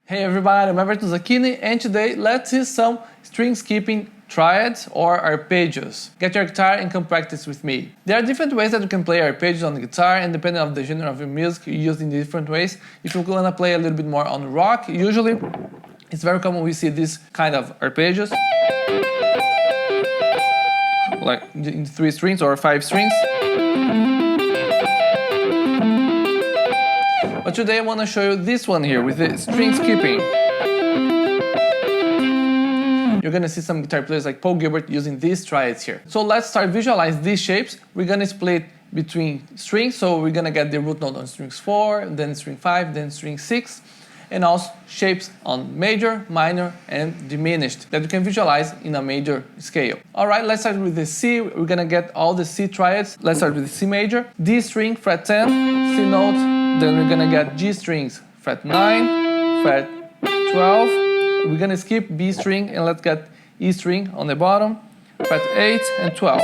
Hey everybody, I'm Everton Zaquini, and today let's see some string skipping triads or arpeggios. Get your guitar and come practice with me. There are different ways that you can play arpeggios on the guitar, and depending on the genre of your music, you use in different ways. If you want to play a little bit more on rock, usually it's very common we see this kind of arpeggios, like in 3 strings or 5 strings. But today I want to show you this one here with the string skipping. You're going to see some guitar players like Gilbert using these triads here. So let's start visualize these shapes. We're going to split between strings, so we're going to get the root note on strings 4, then string 5, then string 6, and also shapes on major, minor, and diminished that you can visualize in a major scale. Alright, let's start with the C. We're going to get all the C triads. Let's start with the C major, D string, fret 10, C note. Then we're gonna get G strings, fret 9, fret 12. We're gonna skip B string and let's get E string on the bottom, fret 8 and 12.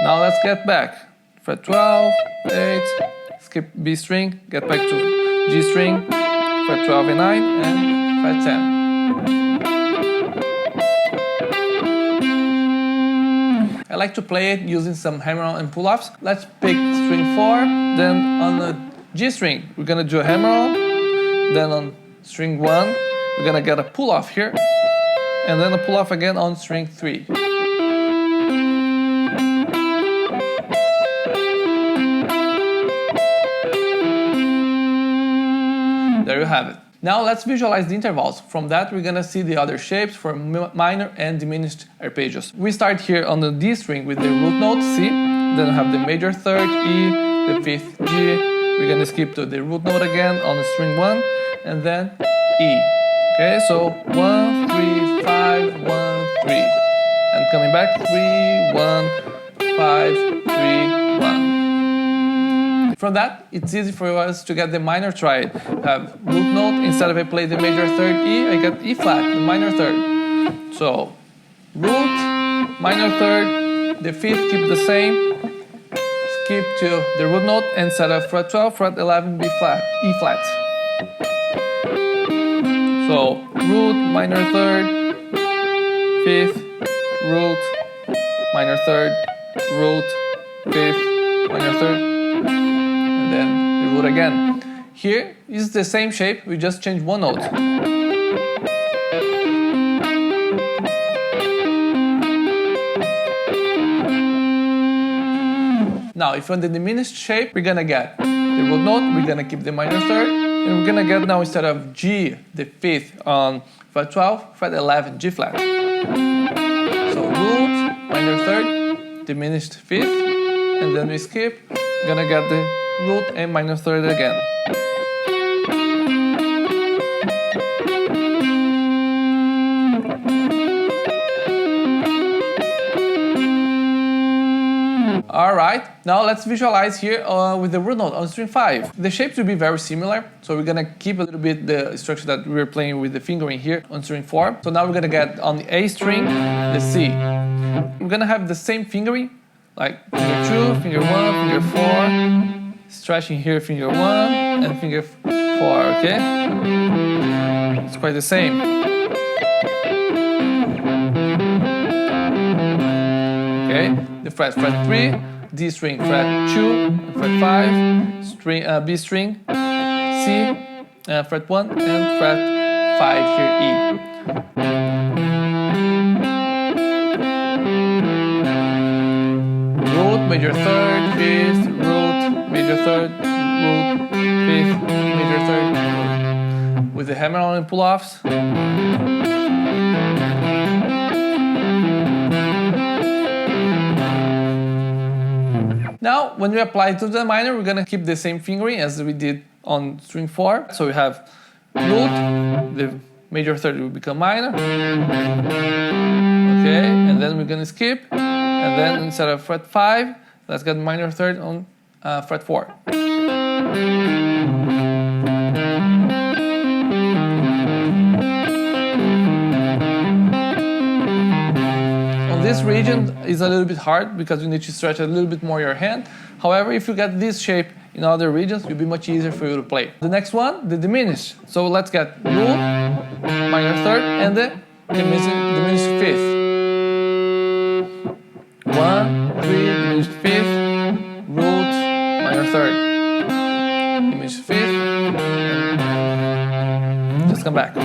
Now let's get back, fret 12, 8, skip B string, get back to G string, fret 12 and 9, and fret 10. I like to play it using some hammer-on and pull-offs. Let's pick string 4, then on the G string, we're gonna do a hammer-on, then on string 1, we're gonna get a pull-off here, and then a pull-off again on string 3. There you have it. Now let's visualize the intervals. From that we're gonna see the other shapes for minor and diminished arpeggios. We start here on the D string with the root note C, then we have the major 3rd E, the 5th G, we're gonna skip to the root note again on the string 1, and then E. Okay, so 1, 3, 5, 1, 3. And coming back 3, 1, 5, 3, 1. From that, it's easy for us to get the minor triad. Have root note, instead of I play the major 3rd E, I get E flat, the minor 3rd. So, root, minor 3rd, the 5th keep the same, skip to the root note, and instead of fret 12, fret 11, B flat, E flat. So, root, minor 3rd, 5th, root, minor 3rd, root, 5th, minor 3rd, then the root again. Here is the same shape, we just change one note. Now, if on the diminished shape, we're gonna get the root note, we're gonna keep the minor 3rd, and we're gonna get now instead of G, the 5th on fret 12, fret 11, G flat. So root, minor 3rd, diminished 5th, and then we skip, gonna get the root and minor 3rd again. Alright, now let's visualize here with the root note on string 5. The shapes will be very similar, so we're gonna keep a little bit the structure that we were playing with the fingering here on string 4. So now we're gonna get on the A string, the C. We're gonna have the same fingering, like finger 2, finger 1, finger 4. Stretching here, finger 1 and finger 4, okay? It's quite the same. Okay, the fret 3, D string, fret 2, fret 5, string, B string, C, fret 1, and fret 5 here, E. Root, major 3rd, 5th, root, major 3rd, root, 5th, major 3rd, root. With the hammer-on and pull-offs. Now, when we apply it to the minor, we're gonna keep the same fingering as we did on string 4. So we have root, the major 3rd will become minor. Okay, and then we're gonna skip. And then instead of fret 5, let's get minor 3rd on fret 4. On this region is a little bit hard because you need to stretch a little bit more your hand. However, if you get this shape in other regions, it will be much easier for you to play. The next one, the diminished. So let's get root, minor third, and the diminished fifth. 1, 3, diminished fifth, root, minor third, diminished fifth, and just come back.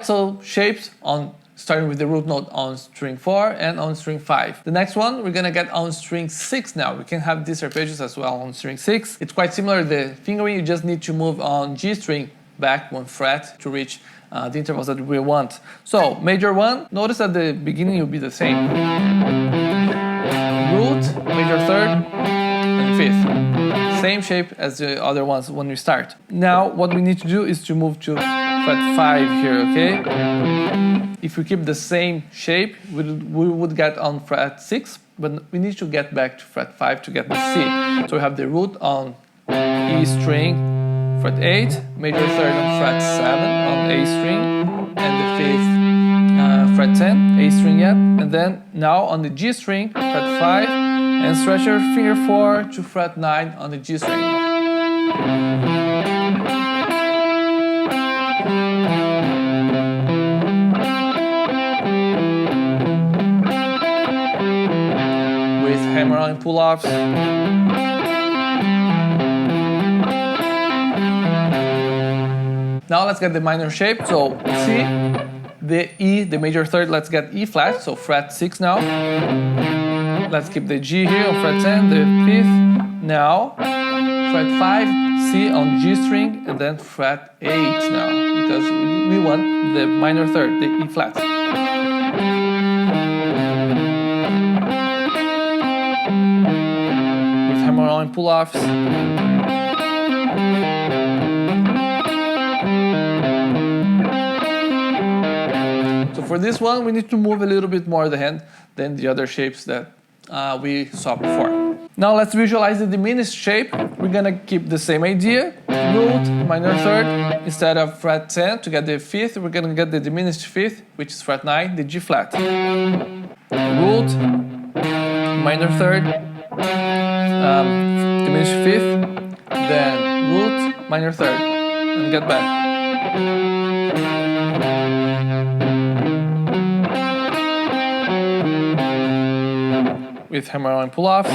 So shapes on starting with the root note on string 4 and on string 5. The next one we're gonna get on string 6 now. We can have these arpeggios as well on string 6. It's quite similar to the fingering, you just need to move on G string back 1 fret to reach the intervals that we want. So major 1, notice at the beginning will be the same. Root, major 3rd, and 5th. Same shape as the other ones when we start. Now what we need to do is to move to fret 5 here, okay? If we keep the same shape, we would get on fret 6, but we need to get back to fret 5 to get the C. So we have the root on E string, fret 8, major 3rd on fret 7 on A string, and the 5th fret 10, A string yet, and then now on the G string, fret 5, and stretch your finger 4 to fret 9 on the G string. Hammer on pull-offs. Now let's get the minor shape. So C, the E, the major 3rd, let's get E flat, so fret 6 now. Let's keep the G here on fret 10, the 5th. Now, fret 5, C on G string, and then fret 8 now, because we want the minor 3rd, the E flat. On pull-offs. So for this one, we need to move a little bit more the hand than the other shapes that we saw before. Now let's visualize the diminished shape. We're gonna keep the same idea. Root, minor 3rd, instead of fret 10 to get the 5th, we're gonna get the diminished 5th, which is fret 9, the G flat. Root, minor 3rd, diminished 5th, then root, minor 3rd, and get back. With hammer on pull-offs.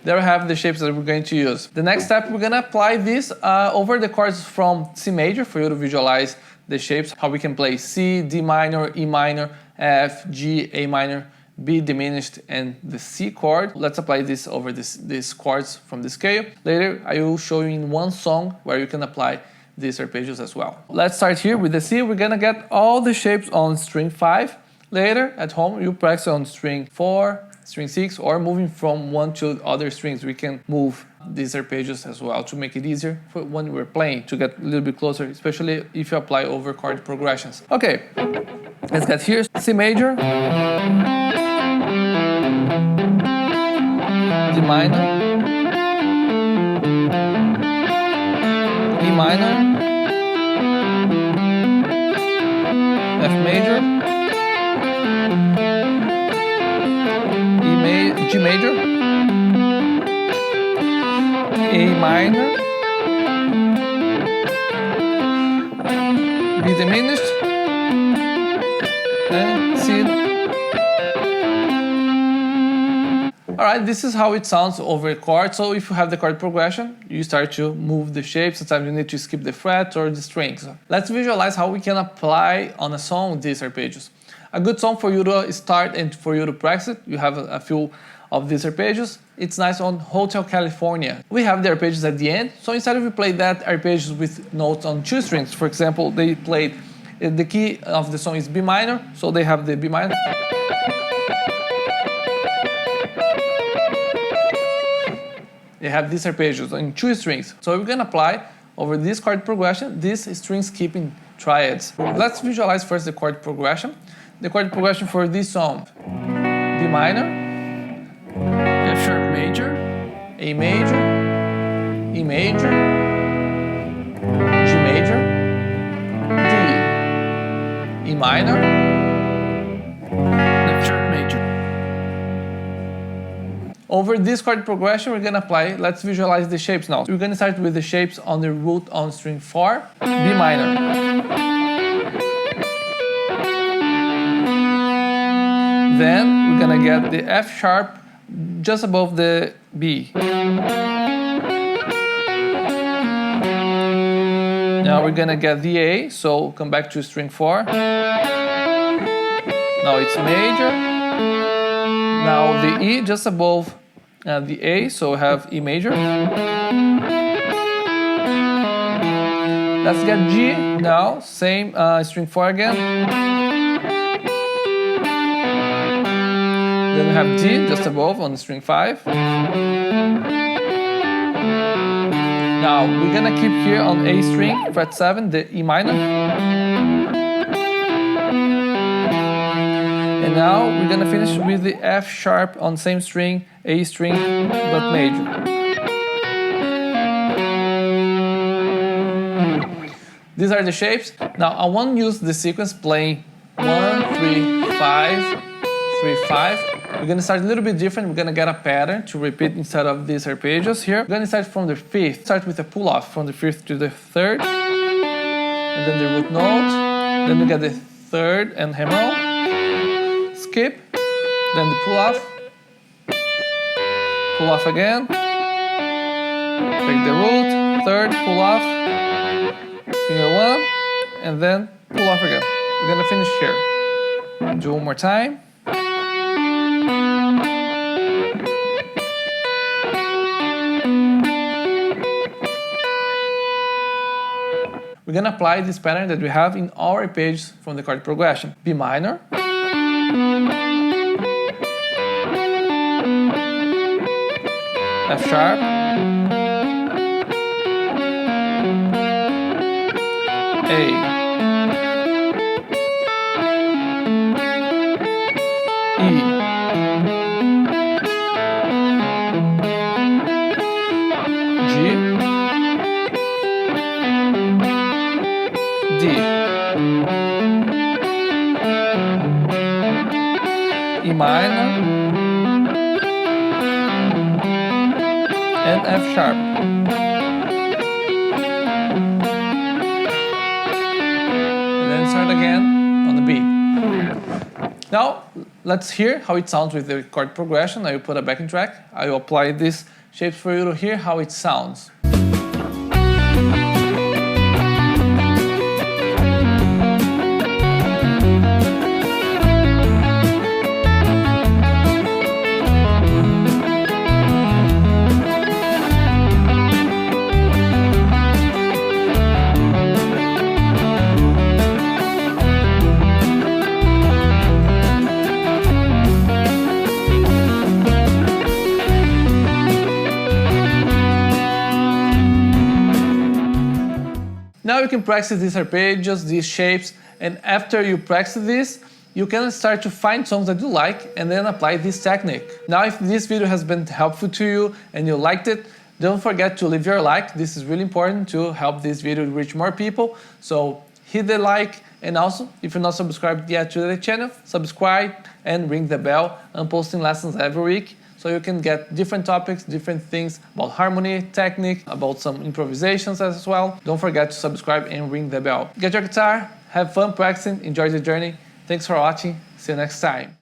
There we have the shapes that we're going to use. The next step, we're gonna apply this over the chords from C major for you to visualize the shapes, how we can play C, D minor, E minor, F, G, A minor, B diminished, and the C chord. Let's apply this over these chords from the scale. Later, I will show you in one song where you can apply these arpeggios as well. Let's start here with the C. We're gonna get all the shapes on string 5. Later, at home, you practice on string 4, string 6, or moving from one to other strings. We can move these arpeggios as well to make it easier for when we're playing, to get a little bit closer, especially if you apply over chord progressions. Okay, let's get here. C major, D minor, E minor, F major, G major, A minor, B diminished, and C. Alright, this is how it sounds over a chord. So if you have the chord progression, you start to move the shapes. Sometimes you need to skip the frets or the strings. Let's visualize how we can apply on a song these arpeggios. A good song for you to start and for you to practice it, you have a few of these arpeggios. It's nice on Hotel California. We have the arpeggios at the end, so instead of we play that arpeggios with notes on 2 strings, for example, they played, the key of the song is B minor, so they have the B minor. They have these arpeggios on 2 strings. So we're gonna apply over this chord progression, these string skipping triads. Let's visualize first the chord progression. The chord progression for this song: D minor, F sharp major, A major, E major, G E minor, F sharp major. Over this chord progression we're gonna apply, let's visualize the shapes now. We're gonna start with the shapes on the root on string 4, B minor. Then we're gonna get the F sharp just above the B. Now we're gonna get the A, so come back to string 4. Now it's major. Now the E just above the A, so we have E major. Let's get G now, same string 4 again. Then we have D just above on string 5. Now we're gonna keep here on A string, fret 7, the E minor. And now we're gonna finish with the F sharp on same string, A string, but major. These are the shapes. Now I want to use the sequence playing 1, 3, 5, 3, 5. We're gonna start a little bit different. We're gonna get a pattern to repeat instead of these arpeggios here. We're gonna start from the 5th. Start with a pull off from the 5th to the 3rd. And then the root note. Then we get the 3rd and hammer on. Skip. Then the pull off. Pull off again. Take the root. 3rd, pull off. Finger 1. And then pull off again. We're gonna finish here. Do one more time. We're gonna apply this pattern that we have in all arpeggios from the chord progression. B minor, F sharp, A, E, G, D, E minor, and F sharp. And then start again on the B. Now, let's hear how it sounds with the chord progression. I will put a backing track. I will apply these shapes for you to hear how it sounds. Now you can practice these arpeggios, these shapes, and after you practice this, you can start to find songs that you like and then apply this technique. Now if this video has been helpful to you and you liked it, don't forget to leave your like. This is really important to help this video reach more people. So hit the like, and also if you're not subscribed yet to the channel, subscribe and ring the bell. I'm posting lessons every week, so you can get different topics, different things about harmony, technique, about some improvisations as well. Don't forget to subscribe and ring the bell. Get your guitar, have fun practicing, enjoy the journey. Thanks for watching, see you next time.